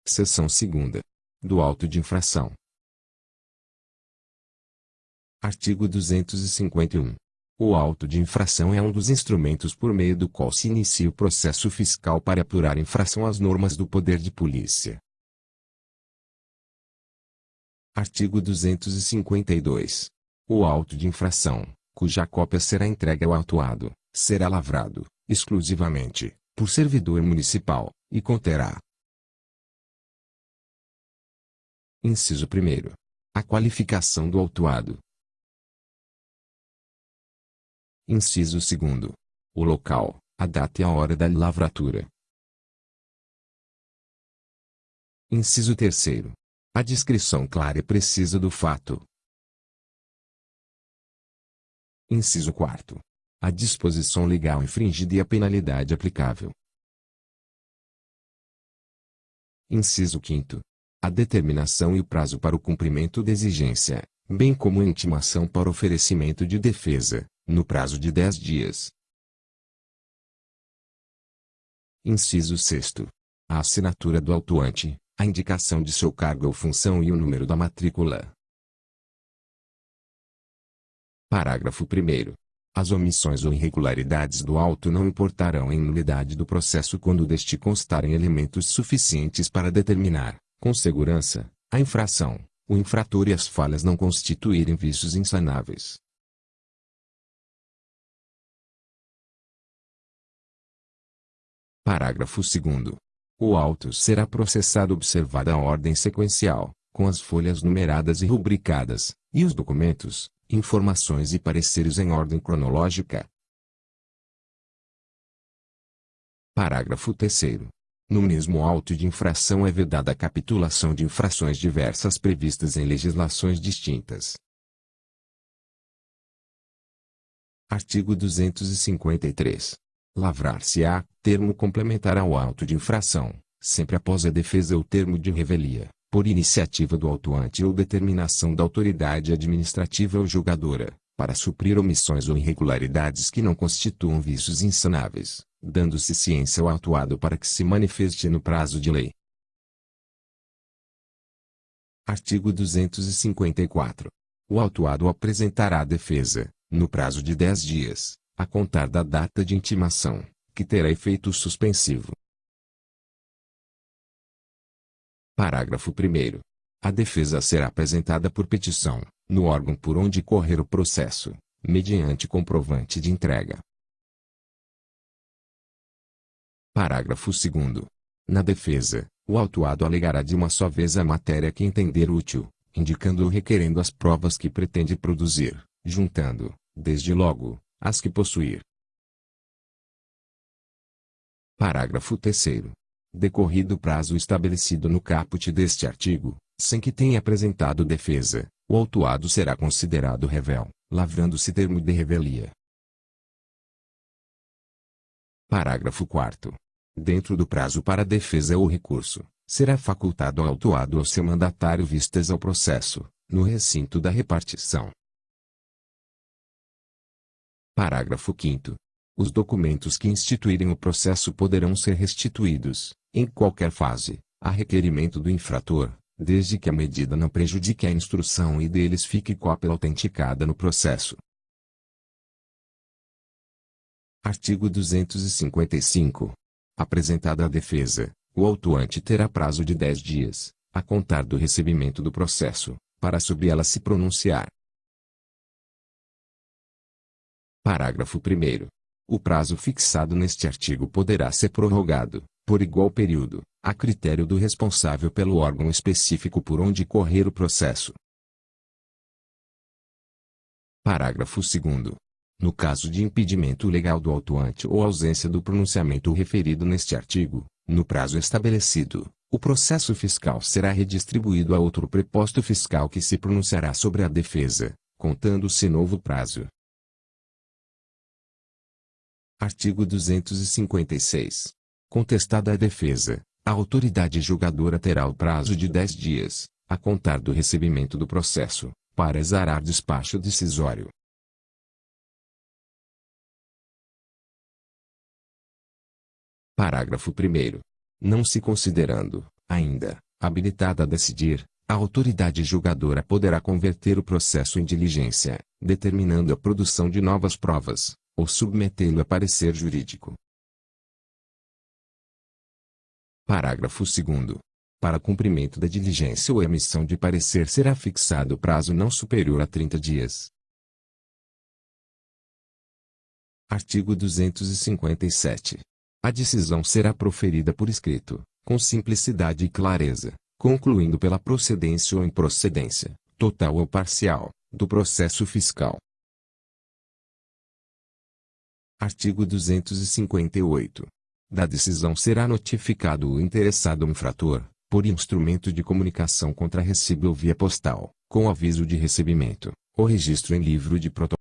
Seção 2ª. Do auto de infração. Artigo 251. O auto de infração é um dos instrumentos por meio do qual se inicia o processo fiscal para apurar infração às normas do poder de polícia. Artigo 252. O auto de infração, cuja cópia será entregue ao autuado, será lavrado, exclusivamente, por servidor municipal, e conterá: Inciso 1º. A qualificação do autuado. Inciso 2º. O local, a data e a hora da lavratura. Inciso 3º. A descrição clara e precisa do fato. Inciso 4º. A disposição legal infringida e a penalidade aplicável. Inciso 5º. A determinação e o prazo para o cumprimento da exigência, bem como a intimação para oferecimento de defesa, no prazo de 10 dias. Inciso 6º. A assinatura do autuante, a indicação de seu cargo ou função e o número da matrícula. Parágrafo 1º. As omissões ou irregularidades do auto não importarão em nulidade do processo quando deste constarem elementos suficientes para determinar, com segurança, a infração, o infrator e as falhas não constituírem vícios insanáveis. Parágrafo 2º. O auto será processado observada a ordem sequencial, com as folhas numeradas e rubricadas, e os documentos, informações e pareceres em ordem cronológica. Parágrafo 3º. No mesmo auto de infração é vedada a capitulação de infrações diversas previstas em legislações distintas. Artigo 253. Lavrar-se-á, termo complementar ao auto de infração, sempre após a defesa ou termo de revelia, por iniciativa do autuante ou determinação da autoridade administrativa ou julgadora, para suprir omissões ou irregularidades que não constituam vícios insanáveis, dando-se ciência ao autuado para que se manifeste no prazo de lei. Artigo 254. O autuado apresentará a defesa, no prazo de 10 dias, a contar da data de intimação, que terá efeito suspensivo. Parágrafo 1º. A defesa será apresentada por petição, no órgão por onde correr o processo, mediante comprovante de entrega. Parágrafo 2º. Na defesa, o autuado alegará de uma só vez a matéria que entender útil, indicando ou requerendo as provas que pretende produzir, juntando, desde logo, as que possuir. Parágrafo 3º. Decorrido o prazo estabelecido no caput deste artigo, sem que tenha apresentado defesa, o autuado será considerado rével, lavrando-se termo de revelia. Parágrafo 4º. Dentro do prazo para defesa ou recurso, será facultado ao autuado ou seu mandatário vistas ao processo, no recinto da repartição. Parágrafo 5º. Os documentos que instituírem o processo poderão ser restituídos, em qualquer fase, a requerimento do infrator, desde que a medida não prejudique a instrução e deles fique cópia autenticada no processo. Artigo 255. Apresentada a defesa, o autuante terá prazo de 10 dias, a contar do recebimento do processo, para sobre ela se pronunciar. Parágrafo 1º. O prazo fixado neste artigo poderá ser prorrogado, por igual período, a critério do responsável pelo órgão específico por onde correr o processo. Parágrafo 2º. No caso de impedimento legal do autuante ou ausência do pronunciamento referido neste artigo, no prazo estabelecido, o processo fiscal será redistribuído a outro preposto fiscal que se pronunciará sobre a defesa, contando-se novo prazo. Artigo 256. Contestada a defesa, a autoridade julgadora terá o prazo de 10 dias, a contar do recebimento do processo, para exarar despacho decisório. Parágrafo 1º. Não se considerando, Ainda, habilitada a decidir, a autoridade julgadora poderá converter o processo em diligência, determinando a produção de novas provas, ou submetê-lo a parecer jurídico. Parágrafo 2º. Para cumprimento da diligência ou emissão de parecer será fixado prazo não superior a 30 dias. Artigo 257. A decisão será proferida por escrito, com simplicidade e clareza, concluindo pela procedência ou improcedência, total ou parcial, do processo fiscal. Artigo 258. Da decisão será notificado o interessado infrator, por instrumento de comunicação contrarrecebível via postal, com aviso de recebimento, ou registro em livro de protocolo.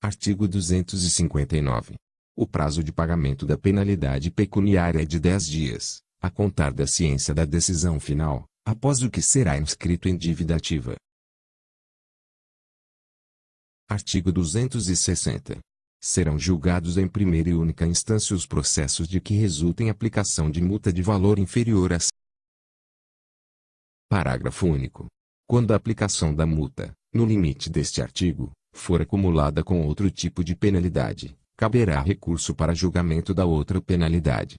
Artigo 259. O prazo de pagamento da penalidade pecuniária é de 10 dias, a contar da ciência da decisão final, após o que será inscrito em dívida ativa. Artigo 260. Serão julgados em primeira e única instância os processos de que resultem aplicação de multa de valor inferior a... Parágrafo único. Quando a aplicação da multa, no limite deste artigo, for acumulada com outro tipo de penalidade, caberá recurso para julgamento da outra penalidade.